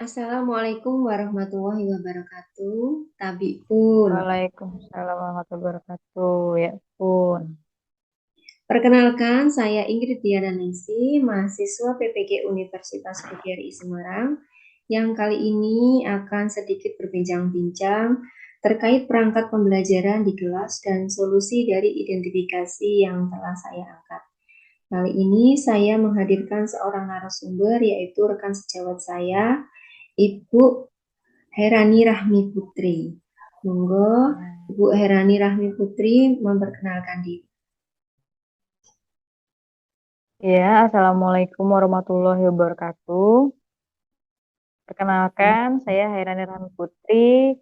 Assalamualaikum warahmatullahi wabarakatuh. Tabi pun. Waalaikumsalam warahmatullahi wabarakatuh. Ya pun. Perkenalkan, saya Ingrid Diana Ningsi, mahasiswa PPG Universitas PGRI Semarang, yang kali ini akan sedikit berbincang-bincang terkait perangkat pembelajaran di kelas dan solusi dari identifikasi yang telah saya angkat. Kali ini saya menghadirkan seorang narasumber, yaitu rekan sejawat saya, Ibu Herani Rahmi Putri. Monggo Ibu Herani Rahmi Putri memperkenalkan diri. Ya, Assalamualaikum warahmatullahi wabarakatuh. Perkenalkan, saya Hairani Rahmi Putri.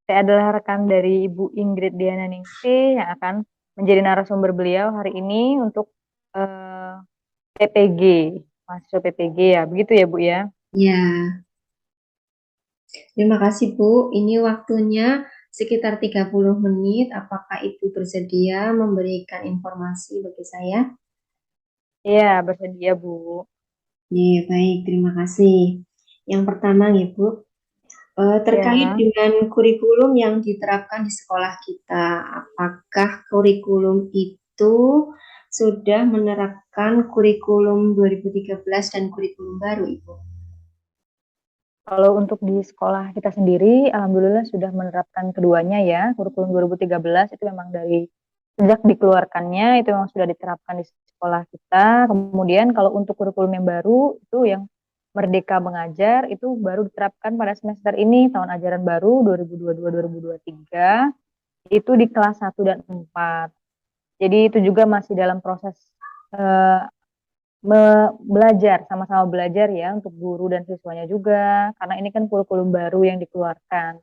Saya adalah rekan dari Ibu Ingrid Diana Ningsih yang akan menjadi narasumber beliau hari ini untuk PPG, mahasiswa PPG ya. Begitu ya, Bu ya? Ya, terima kasih Bu. Ini waktunya sekitar 30 menit. Apakah Ibu bersedia memberikan informasi bagi saya? Iya, bersedia, Bu. Ya, baik, terima kasih. Yang pertama ya Bu, terkait Ya. dengan kurikulum yang diterapkan di sekolah kita, apakah kurikulum itu sudah menerapkan kurikulum 2013 dan kurikulum baru, Ibu? Kalau untuk di sekolah kita sendiri, alhamdulillah sudah menerapkan keduanya ya. Kurikulum 2013 itu memang dari sejak dikeluarkannya itu memang sudah diterapkan di sekolah kita. Kemudian kalau untuk kurikulum yang baru itu yang Merdeka Mengajar itu baru diterapkan pada semester ini tahun ajaran baru 2022-2023 itu di kelas 1 dan 4. Jadi itu juga masih dalam proses eh, belajar, sama-sama belajar ya untuk guru dan siswanya juga, karena ini kan kurikulum baru yang dikeluarkan.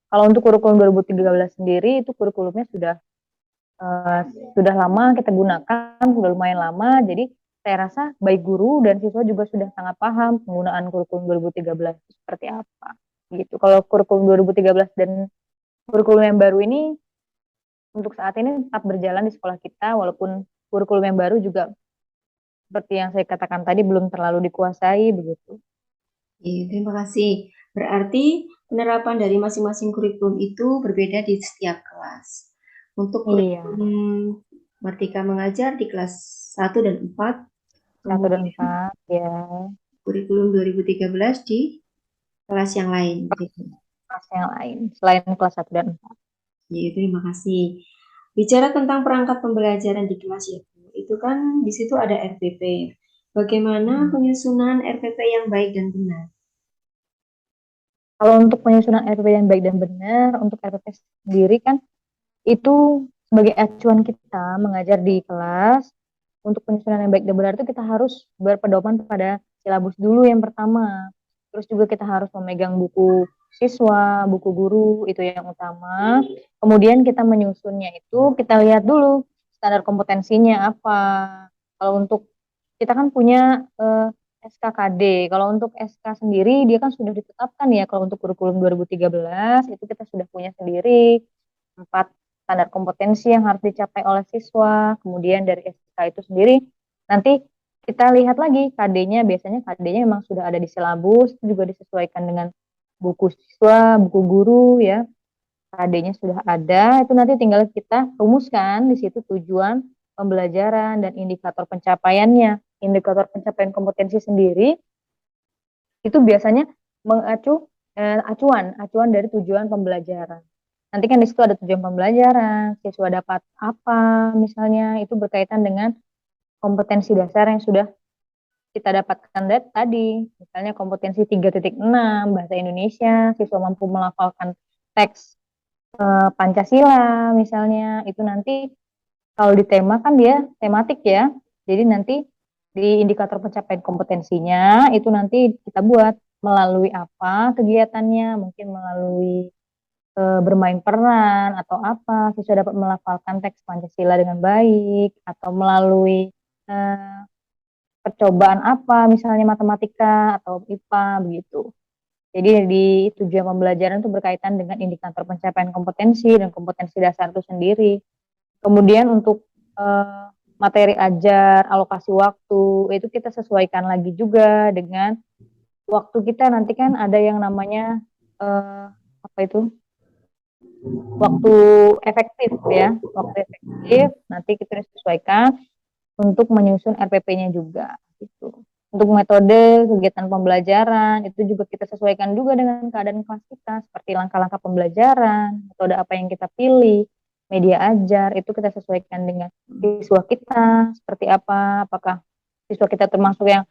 Kalau untuk kurikulum 2013 sendiri itu kurikulumnya eh, sudah lama kita gunakan, sudah lumayan lama, jadi saya rasa baik guru dan siswa juga sudah sangat paham penggunaan kurikulum 2013 itu seperti apa. Gitu. Kalau kurikulum 2013 dan kurikulum yang baru ini untuk saat ini tetap berjalan di sekolah kita, walaupun kurikulum yang baru juga seperti yang saya katakan tadi belum terlalu dikuasai begitu. Iya, terima kasih. Berarti penerapan dari masing-masing kurikulum itu berbeda di setiap kelas. Untuk Iya, kurikulum Merdeka Mengajar di kelas 1 dan 4, 1 dan 4 kemudian ya, kurikulum 2013 di kelas yang lain. Gitu. kelas yang lain selain kelas 1 dan 4. Iya, terima kasih. Bicara tentang perangkat pembelajaran di kelas ya, Bu, itu kan di situ ada RPP. Bagaimana Mm. penyusunan RPP yang baik dan benar? Kalau untuk penyusunan RPP yang baik dan benar, untuk RPP sendiri kan itu sebagai acuan kita mengajar di kelas. Untuk penyusunan yang baik dan benar itu kita harus berpedoman pada silabus dulu yang pertama. Terus juga kita harus memegang buku siswa, buku guru, itu yang utama. Kemudian kita menyusunnya itu kita lihat dulu standar kompetensinya apa. Kalau untuk kita kan punya SKKD. Kalau untuk SK sendiri dia kan sudah ditetapkan ya. Kalau untuk kurikulum 2013 itu kita sudah punya sendiri 4 standar kompetensi yang harus dicapai oleh siswa. Kemudian dari SK itu sendiri nanti kita lihat lagi KD-nya. Biasanya KD-nya memang sudah ada di silabus, itu juga disesuaikan dengan buku siswa, buku guru ya. KD-nya sudah ada, itu nanti tinggal kita rumuskan di situ tujuan pembelajaran dan indikator pencapaiannya. Indikator pencapaian kompetensi sendiri itu biasanya mengacu acuan dari tujuan pembelajaran. Nanti kan di situ ada tujuan pembelajaran, siswa dapat apa, misalnya itu berkaitan dengan kompetensi dasar yang sudah kita dapatkan tadi. Misalnya kompetensi 3.6 bahasa Indonesia, siswa mampu melafalkan teks Pancasila misalnya, itu nanti kalau di tema kan dia tematik ya. Jadi nanti di indikator pencapaian kompetensinya itu nanti kita buat melalui apa kegiatannya, mungkin melalui bermain peran atau apa, siswa dapat melafalkan teks Pancasila dengan baik atau melalui eh, percobaan apa, misalnya matematika atau IPA begitu. Jadi di tujuan pembelajaran itu berkaitan dengan indikator pencapaian kompetensi dan kompetensi dasar itu sendiri. Kemudian untuk eh, materi ajar, alokasi waktu, itu kita sesuaikan lagi juga dengan waktu kita nanti kan ada yang namanya apa itu? Waktu efektif ya. Waktu efektif nanti kita sesuaikan untuk menyusun RPP-nya juga gitu. Untuk metode kegiatan pembelajaran itu juga kita sesuaikan juga dengan keadaan kelas kita, seperti langkah-langkah pembelajaran, metode apa yang kita pilih, media ajar itu kita sesuaikan dengan siswa kita seperti apa, apakah siswa kita termasuk yang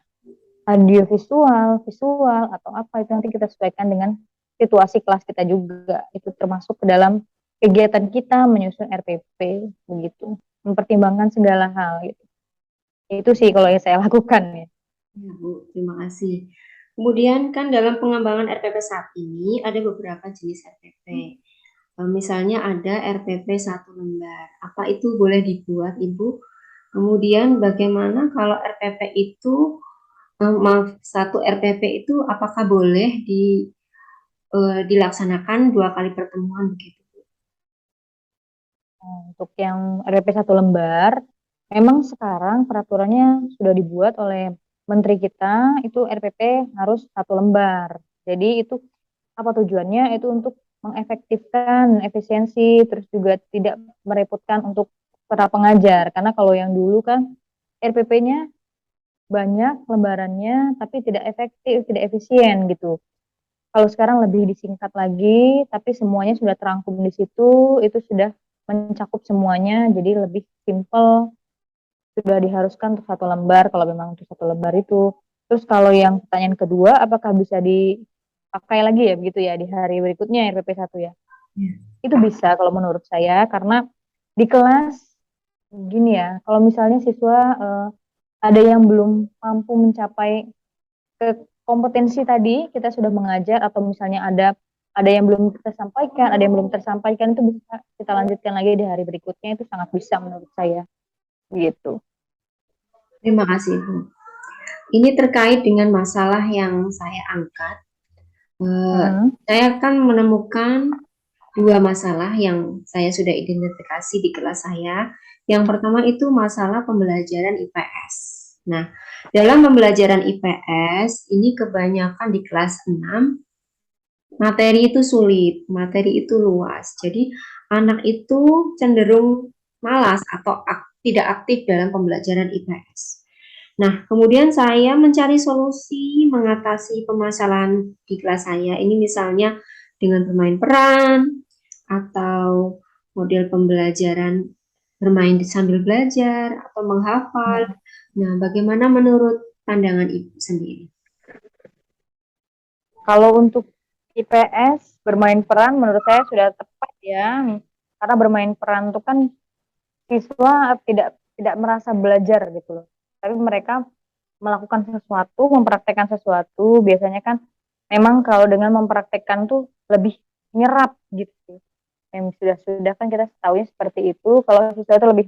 audiovisual, visual atau apa itu nanti kita sesuaikan dengan situasi kelas kita juga. Itu termasuk ke dalam kegiatan kita menyusun RPP begitu. Mempertimbangkan segala hal gitu. Itu sih kalau yang saya lakukan ya. Ya, Bu, terima kasih. Kemudian kan dalam pengembangan RPP saat ini ada beberapa jenis RPP. Misalnya ada RPP satu lembar. Apa itu boleh dibuat, Ibu? Kemudian bagaimana kalau RPP itu, maaf, satu RPP itu apakah boleh dilaksanakan 2 kali pertemuan begitu? Untuk yang RPP satu lembar, memang sekarang peraturannya sudah dibuat oleh menteri kita, itu RPP harus satu lembar. Jadi itu apa tujuannya? Itu untuk mengefektifkan efisiensi, terus juga tidak merepotkan untuk para pengajar. Karena kalau yang dulu kan RPP-nya banyak lembarannya, tapi tidak efektif, tidak efisien gitu. Kalau sekarang lebih disingkat lagi, tapi semuanya sudah terangkum di situ, itu sudah mencakup semuanya, jadi lebih simple, sudah diharuskan untuk satu lembar, kalau memang untuk satu lembar itu. Terus kalau yang pertanyaan kedua, apakah bisa dipakai lagi ya, begitu ya, di hari berikutnya RPP 1 ya? Ya. Itu bisa kalau menurut saya, karena di kelas, gini ya, kalau misalnya siswa ada yang belum mampu mencapai ke kompetensi tadi kita sudah mengajar atau misalnya ada yang belum kita sampaikan, ada yang belum tersampaikan itu bisa kita lanjutkan lagi di hari berikutnya itu sangat bisa menurut saya gitu. Terima kasih, Bu. Ini terkait dengan masalah yang saya angkat. Mm-mm. Saya akan menemukan 2 masalah yang saya sudah identifikasi di kelas saya. Yang pertama itu masalah pembelajaran IPS. Nah, dalam pembelajaran IPS, ini kebanyakan di kelas 6, materi itu sulit, materi itu luas. Jadi, anak itu cenderung malas atau tidak aktif dalam pembelajaran IPS. Nah, kemudian saya mencari solusi mengatasi permasalahan di kelas saya. Ini misalnya dengan bermain peran atau model pembelajaran bermain sambil belajar atau menghafal. Mm. Nah, bagaimana menurut pandangan Ibu sendiri? Kalau untuk IPS bermain peran menurut saya sudah tepat ya, karena bermain peran itu kan siswa tidak tidak merasa belajar gitu loh, tapi mereka melakukan sesuatu, mempraktekkan sesuatu, biasanya kan memang kalau dengan mempraktekkan tuh lebih nyerap gitu. Yang sudah kan kita tahu seperti itu, kalau siswa itu lebih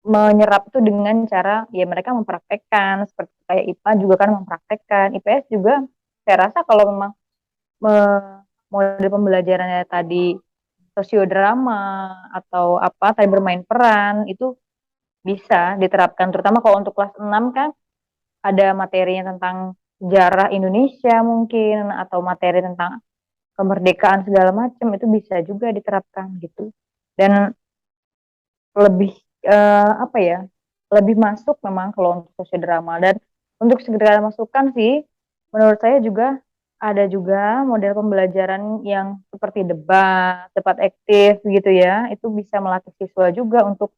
menyerap itu dengan cara ya mereka mempraktekkan, seperti kayak IPA juga kan mempraktekkan, IPS juga saya rasa kalau memang model pembelajarannya tadi sosiodrama atau apa tadi bermain peran itu bisa diterapkan, terutama kalau untuk kelas 6 kan ada materinya tentang sejarah Indonesia mungkin atau materi tentang kemerdekaan segala macam itu bisa juga diterapkan gitu dan lebih apa ya lebih masuk memang kalau untuk sosiodrama dan untuk segera masukkan sih menurut saya juga ada juga model pembelajaran yang seperti debat aktif gitu ya itu bisa melatih siswa juga untuk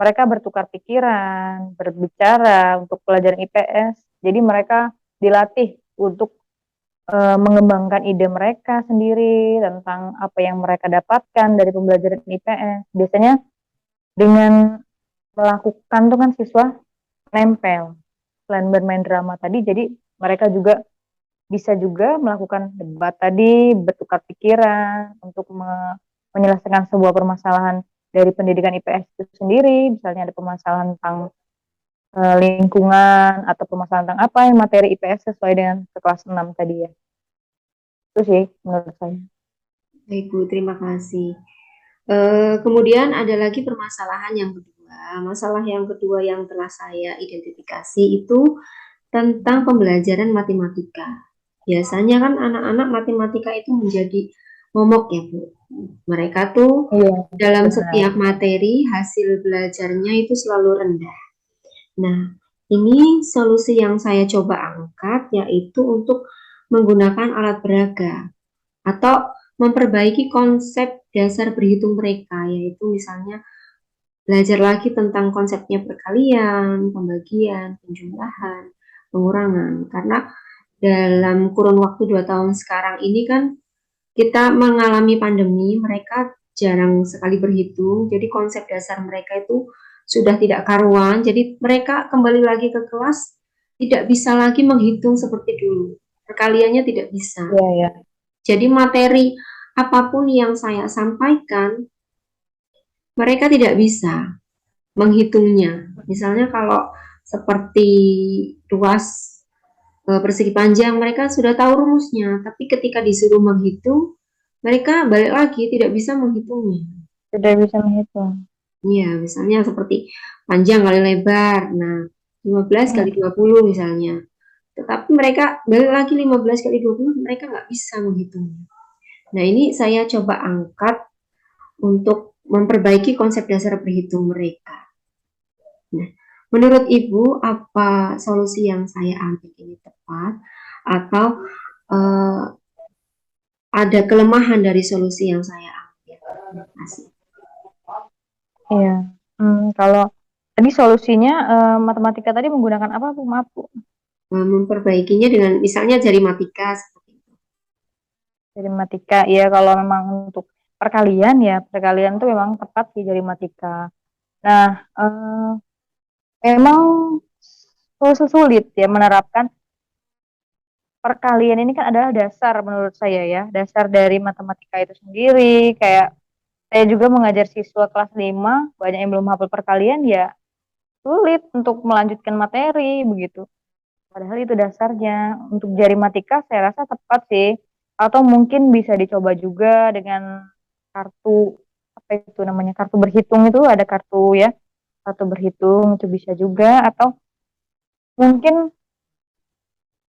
mereka bertukar pikiran, berbicara untuk pelajaran IPS. Jadi mereka dilatih untuk mengembangkan ide mereka sendiri tentang apa yang mereka dapatkan dari pembelajaran IPS. Biasanya dengan melakukan tuh kan siswa nempel selain bermain drama tadi, jadi mereka juga bisa juga melakukan debat tadi, bertukar pikiran untuk menyelesaikan sebuah permasalahan dari pendidikan IPS itu sendiri, misalnya ada permasalahan tentang lingkungan atau permasalahan tentang apa yang materi IPS sesuai dengan kelas 6 tadi ya. Itu sih menurut saya. Baik, Bu, terima kasih. Kemudian ada lagi permasalahan yang kedua. Masalah yang kedua yang telah saya identifikasi itu tentang pembelajaran matematika. biasanya kan anak-anak matematika itu menjadi momok ya Bu. Mereka tuh Iya, dalam benar. setiap materi hasil belajarnya itu selalu rendah. Nah, ini solusi yang saya coba angkat yaitu untuk menggunakan alat peraga atau memperbaiki konsep dasar berhitung mereka, yaitu misalnya belajar lagi tentang konsepnya perkalian, pembagian, penjumlahan, pengurangan. Karena dalam kurun waktu 2 tahun sekarang ini kan kita mengalami pandemi, mereka jarang sekali berhitung, jadi konsep dasar mereka itu sudah tidak karuan, jadi mereka kembali lagi ke kelas tidak bisa lagi menghitung seperti dulu. Perkaliannya tidak bisa. Iya, iya. Jadi materi apapun yang saya sampaikan, mereka tidak bisa menghitungnya. Misalnya kalau seperti ruas persegi panjang, mereka sudah tahu rumusnya, tapi ketika disuruh menghitung, mereka balik lagi tidak bisa menghitungnya. Sudah bisa menghitung. Iya, misalnya seperti panjang kali lebar. Nah, 15 kali Mm. 20 misalnya. Tetapi mereka balik lagi 15 kali 20 mereka nggak bisa menghitungnya. Nah, ini saya coba angkat untuk memperbaiki konsep dasar berhitung mereka. Nah, menurut Ibu, apa solusi yang saya ambil ini tepat? Atau uh, ada kelemahan dari solusi yang saya ambil? Terima kasih. Iya. Kalau tadi solusinya matematika tadi menggunakan apa, Bu? Maaf, Bu. Memperbaikinya dengan misalnya jari matika seperti itu. Jari matika. Iya, kalau memang untuk perkalian ya, perkalian itu memang tepat sih jari matika. Nah, memang sulit ya menerapkan perkalian ini kan adalah dasar menurut saya ya, dasar dari matematika itu sendiri. Kayak saya juga mengajar siswa kelas 5 banyak yang belum hafal perkalian ya sulit untuk melanjutkan materi begitu. Padahal itu dasarnya. Untuk jari matika saya rasa tepat sih. Atau mungkin bisa dicoba juga dengan kartu apa itu namanya kartu berhitung itu ada kartu ya kartu berhitung itu bisa juga atau mungkin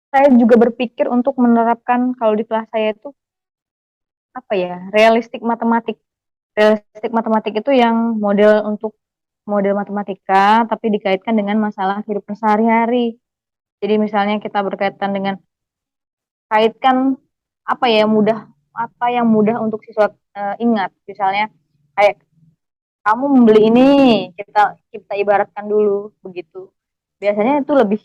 saya juga berpikir untuk menerapkan kalau di kelas saya itu apa ya realistik matematik itu yang model untuk model matematika tapi dikaitkan dengan masalah kehidupan sehari-hari. Jadi misalnya kita berkaitan dengan kaitkan apa yang mudah untuk siswa ingat. Misalnya kayak kamu membeli ini, kita kita ibaratkan dulu begitu. Biasanya itu lebih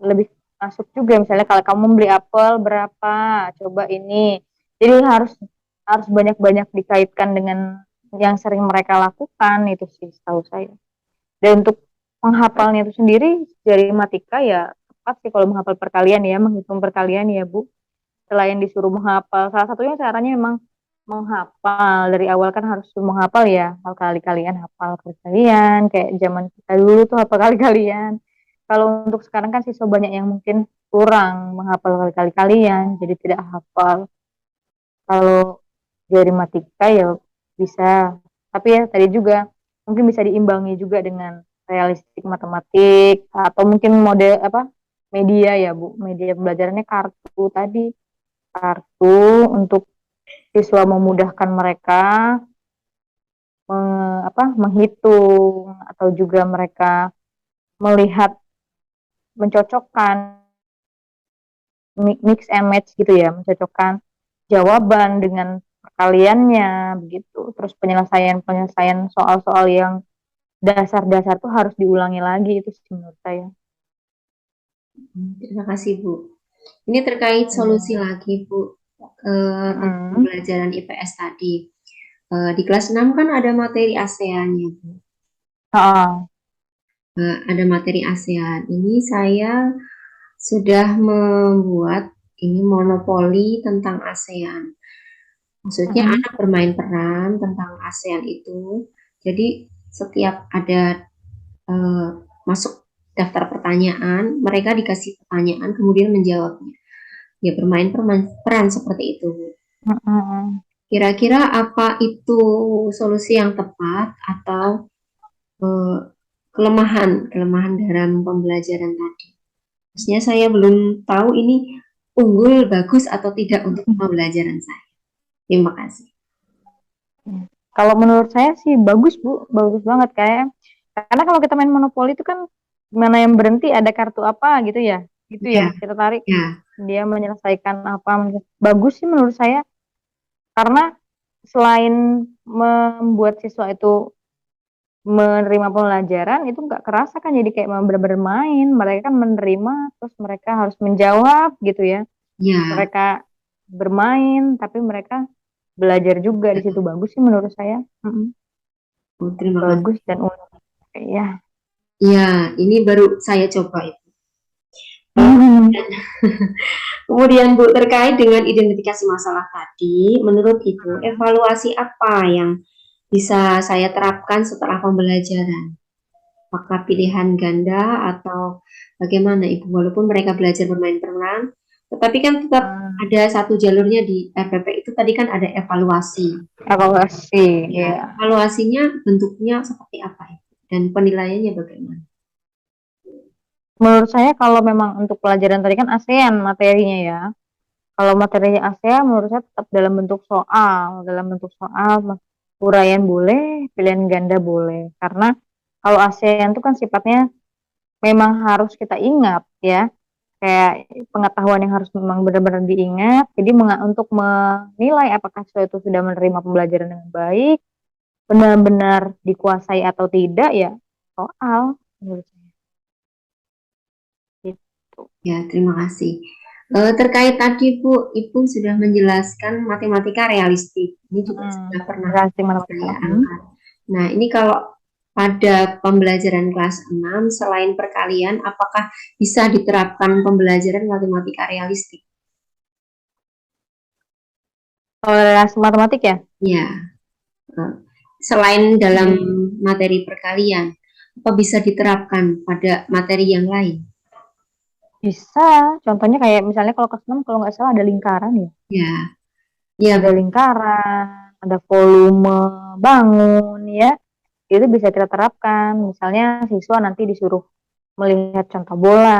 lebih masuk juga misalnya kalau kamu membeli apel berapa, coba ini. Jadi harus harus banyak-banyak dikaitkan dengan yang sering mereka lakukan itu sih setahu saya. Dan untuk menghafalnya itu sendiri dari matika ya tepat sih kalau menghafal perkalian ya, menghitung perkalian ya Bu. Selain disuruh menghafal, salah satunya caranya memang menghafal. Dari awal kan harus menghafal ya, hafal kali-kalian, hafal kali-kalian. Kayak zaman kita dulu tuh hafal kali-kalian. Kalau untuk sekarang kan siswa banyak yang mungkin kurang menghafal kali-kalian, jadi tidak hafal. Kalau dari matika ya bisa. Tapi ya tadi juga mungkin bisa diimbangi juga dengan realistik matematik atau mungkin model apa media ya Bu, media pembelajarannya kartu tadi kartu untuk siswa memudahkan mereka menghitung atau juga mereka melihat mencocokkan mix and match gitu ya, mencocokkan jawaban dengan perkaliannya begitu. Terus penyelesaian soal-soal yang dasar-dasar tuh harus diulangi lagi itu sih menurut saya. Terima kasih Bu. Ini terkait solusi Iya. lagi Bu tentang Mm-mm. pembelajaran IPS tadi. Di kelas 6 kan ada materi ASEAN ya Bu. Ah, Ada materi ASEAN. Ini saya sudah membuat ini monopoli tentang ASEAN. Maksudnya mm-mm. anak bermain peran tentang ASEAN itu. Jadi setiap ada eh, masuk daftar pertanyaan, mereka dikasih pertanyaan kemudian menjawabnya. Ya bermain peran seperti itu. Mm-mm. Kira-kira apa itu solusi yang tepat atau eh, kelemahan kelemahan dalam pembelajaran tadi? Maksudnya saya belum tahu ini unggul, bagus atau tidak untuk pembelajaran saya? Terima kasih. Kalau menurut saya sih bagus Bu, bagus banget kayak karena kalau kita main monopoli itu kan mana yang berhenti ada kartu apa gitu Ya, ya kita tarik ya, dia menyelesaikan apa bagus sih menurut saya karena selain membuat siswa itu menerima pembelajaran itu nggak kerasa kan jadi kayak bener-bener main mereka kan menerima terus mereka harus menjawab gitu ya ya. mereka bermain tapi mereka belajar juga di situ bagus sih menurut saya. Oh, terima kasih. Bagus dan unik ya. Ya, ini baru saya coba itu. Hmm. Kemudian Bu, terkait dengan identifikasi masalah tadi, menurut Ibu, evaluasi apa yang bisa saya terapkan setelah pembelajaran? Apakah pilihan ganda atau bagaimana Ibu? Walaupun mereka belajar bermain peran, tetapi kan tetap ada satu jalurnya di RPP itu tadi kan ada evaluasi. Evaluasi Ya, ya. evaluasinya bentuknya seperti apa Ibu? Dan penilaiannya bagaimana? Menurut saya kalau memang untuk pelajaran tadi kan ASEAN materinya ya. Kalau materinya ASEAN menurut saya tetap dalam bentuk soal, uraian boleh, pilihan ganda boleh. Karena kalau ASEAN itu kan sifatnya memang harus kita ingat ya. Kayak pengetahuan yang harus memang benar-benar diingat. Jadi untuk menilai apakah siswa itu sudah menerima pembelajaran dengan baik, benar-benar dikuasai atau tidak ya soal menurut saya gitu. Ya, terima kasih. Terkait tadi Bu, Ibu sudah menjelaskan matematika realistik. Ini juga sudah pernah Racing matematika. saya angkat. Nah, ini kalau pada pembelajaran kelas 6, selain perkalian, apakah bisa diterapkan pembelajaran matematika realistik? Kalau relasi matematik ya Ya, eh, selain dalam hmm, materi perkalian, apa bisa diterapkan pada materi yang lain? bisa. Contohnya kayak misalnya kalau kelas 6 kalau nggak salah ada lingkaran ya. Ya, ya Ada betul. lingkaran, ada volume bangun ya. Itu bisa kita terapkan. Misalnya siswa nanti disuruh melihat contoh bola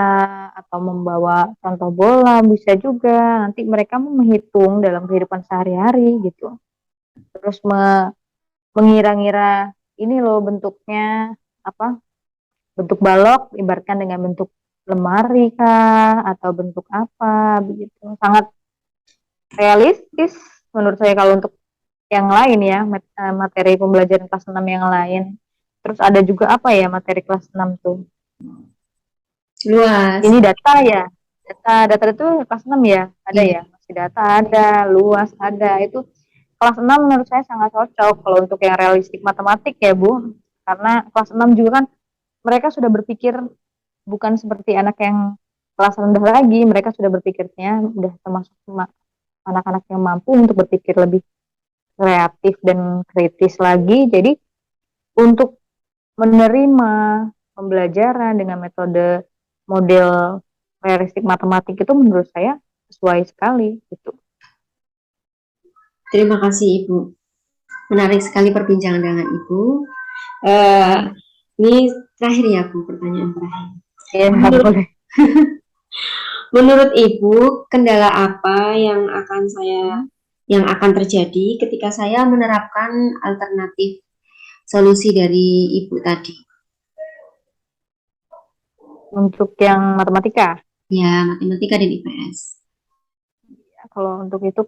atau membawa contoh bola bisa juga. Nanti mereka menghitung dalam kehidupan sehari-hari gitu. Terus mengira-ngira ini loh bentuknya apa? Bentuk balok ibaratkan dengan bentuk lemari kah atau bentuk apa begitu. Sangat realistis menurut saya kalau untuk yang lain ya materi pembelajaran kelas 6 yang lain. Terus ada juga apa ya materi kelas 6 tuh? Luas. Ini data ya. Data itu kelas 6 ya? Ada Iya, ya? Masih data ada, luas ada. Itu kelas 6 menurut saya sangat cocok kalau untuk yang realistik matematik ya, Bu. Karena kelas 6 juga kan mereka sudah berpikir bukan seperti anak yang kelas rendah lagi, mereka sudah berpikirnya udah termasuk anak-anak yang mampu untuk berpikir lebih kreatif dan kritis lagi. Jadi untuk menerima pembelajaran dengan metode model realistik matematik itu menurut saya sesuai sekali gitu. terima kasih Ibu. Menarik sekali perbincangan dengan Ibu. Eh, ini terakhir ya Bu, pertanyaan terakhir. Iya, Menurut, boleh. menurut Ibu, kendala apa yang akan terjadi ketika saya menerapkan alternatif solusi dari Ibu tadi? Untuk yang matematika, Ya, matematika dan IPS. kalau untuk itu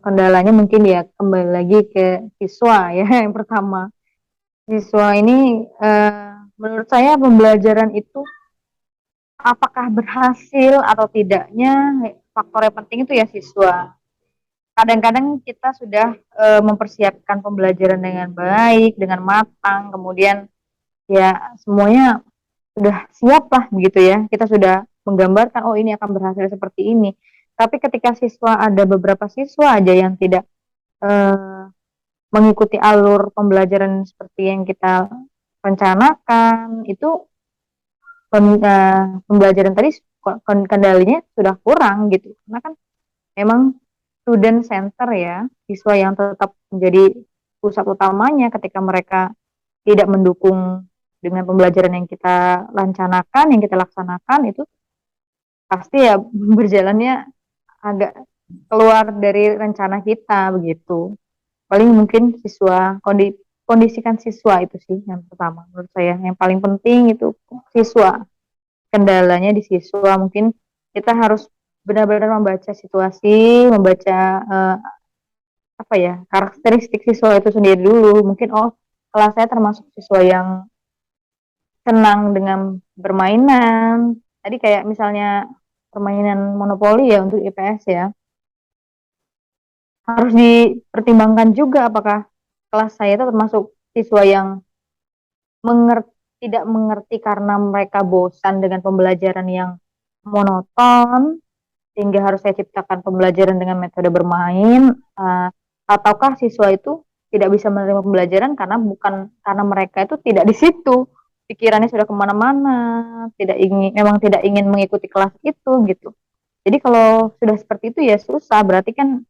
kendalanya mungkin ya kembali lagi ke siswa ya yang pertama. Siswa ini menurut saya pembelajaran itu apakah berhasil atau tidaknya faktor yang penting itu ya siswa. Kadang-kadang kita sudah mempersiapkan pembelajaran dengan baik, dengan matang, kemudian ya semuanya sudah siap lah begitu ya. Kita sudah menggambarkan oh ini akan berhasil seperti ini. Tapi ketika siswa ada beberapa siswa aja yang tidak eh, mengikuti alur pembelajaran seperti yang kita rencanakan, itu pembelajaran tadi kendalinya sudah kurang gitu. Karena kan memang student center ya, siswa yang tetap menjadi pusat utamanya ketika mereka tidak mendukung dengan pembelajaran yang kita laksanakan, yang kita laksanakan itu pasti ya berjalannya agak keluar dari rencana kita begitu. Paling mungkin kondisikan siswa itu sih yang pertama menurut saya. Yang paling penting itu siswa. Kendalanya di siswa mungkin kita harus benar-benar membaca situasi, membaca apa ya karakteristik siswa itu sendiri dulu. Mungkin kelas saya termasuk siswa yang senang dengan bermainan. Tadi kayak misalnya permainan monopoli ya untuk IPS ya. Harus dipertimbangkan juga apakah kelas saya itu termasuk siswa yang tidak mengerti karena mereka bosan dengan pembelajaran yang monoton, sehingga harus saya ciptakan pembelajaran dengan metode bermain, ataukah siswa itu tidak bisa menerima pembelajaran karena bukan karena mereka itu tidak di situ, pikirannya sudah kemana-mana, memang tidak ingin mengikuti kelas itu gitu. Jadi kalau sudah seperti itu ya susah, berarti kan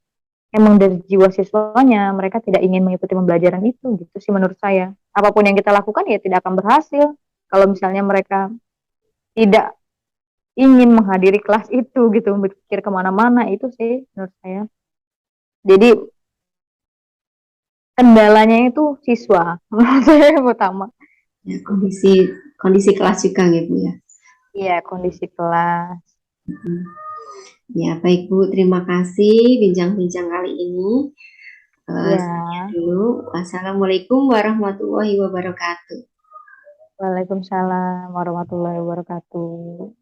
emang dari jiwa siswanya mereka tidak ingin mengikuti pembelajaran itu gitu sih menurut saya. Apapun yang kita lakukan ya tidak akan berhasil kalau misalnya mereka tidak ingin menghadiri kelas itu gitu, berpikir kemana-mana itu sih menurut saya. Jadi kendalanya itu siswa menurut saya yang utama. Ya, kondisi kelas juga gitu ya. Iya, kondisi kelas. Ya, baik Bu, terima kasih bincang-bincang kali ini. Sekian Iya, dulu. Wassalamualaikum warahmatullahi wabarakatuh. waalaikumsalam warahmatullahi wabarakatuh.